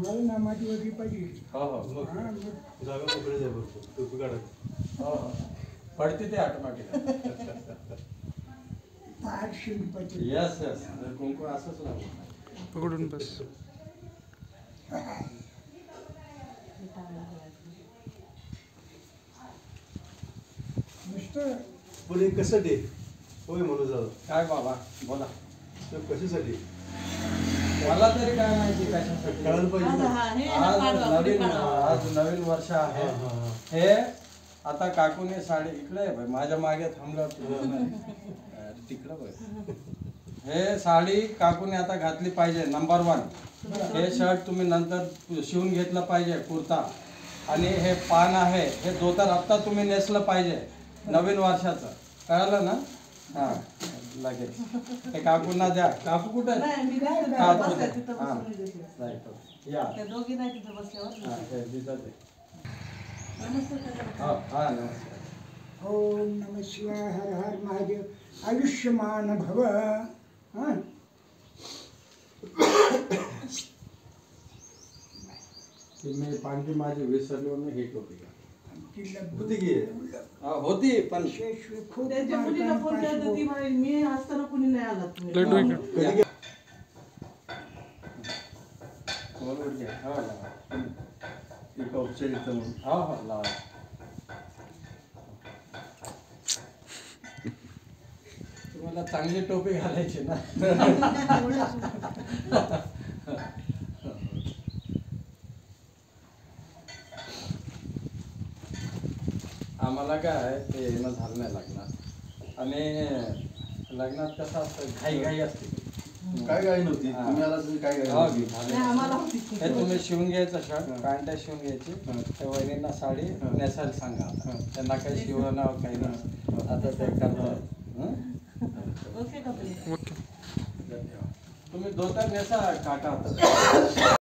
मला नामाची वगैरे पाहिजे. हो हो जागा मोकळी द्या बघतो टोपी काढा. हो पडते ते ऑटोमॅटिक. फारशी पाहिजे. यस यस कुंकू असंच लागतं. पकडून बस. नुसतं पण हे कशासाठी होय म्हणून जाऊ काय बाबा बोला. कशासाठी मला तरी काय माहिती कशासाठी. कळायला पाहिजे. आज नवीन वर्ष आहे. हे आता काकूने साडी इकडे आहे बाई, माझ्या मागे थांबलं तिकडं बाई. हे साडी काकूने आता घातली पाहिजे नंबर 1. हे शर्ट तुम्ही नंतर शिवून घेतलं पाहिजे कुर्ता. आणि हे पान आहे हे धोतर आत्ता तुम्ही नेसलं पाहिजे नवीन वर्षाचं. कळलं ना? हां लगेच हे काकूंना द्या. काकू कुठे या हे दिसत आहे. हा नमस्कार. ओम नम शिवाय. हर हर महादेव. आयुष्यमान भव. हां मी पांढरी माझी विसरली म्हणून ही टोपी घ्या. होती की होती पण खूप त्याच्या मुलीला फोन केला तर ती म्हणाली मी असताना कुणी नाही आला तुम्ही. लड्डू इकडे. हो हो लावा. तुम्हाला चांगली टोपी घालायची ना. आम्हाला काय ते येणं झालं नाही लग्नात. आणि लग्नात कसं असतं घाई घाई असते. काय गाय नव्हती तुम्ही आला तुम्ही काय हो, गाय नाही, आम्हाला होती. हे तुम्ही शिवून घ्यायचं शर्ट पॅन्ट शिवून घ्यायची. त्या वहिनींना साडी नेसायला सांगा. त्यांना काही शिवणं काही नाही आता ते करतात. ओके कपडे. ओके. तुम्ही धोतर नेसा काका आता.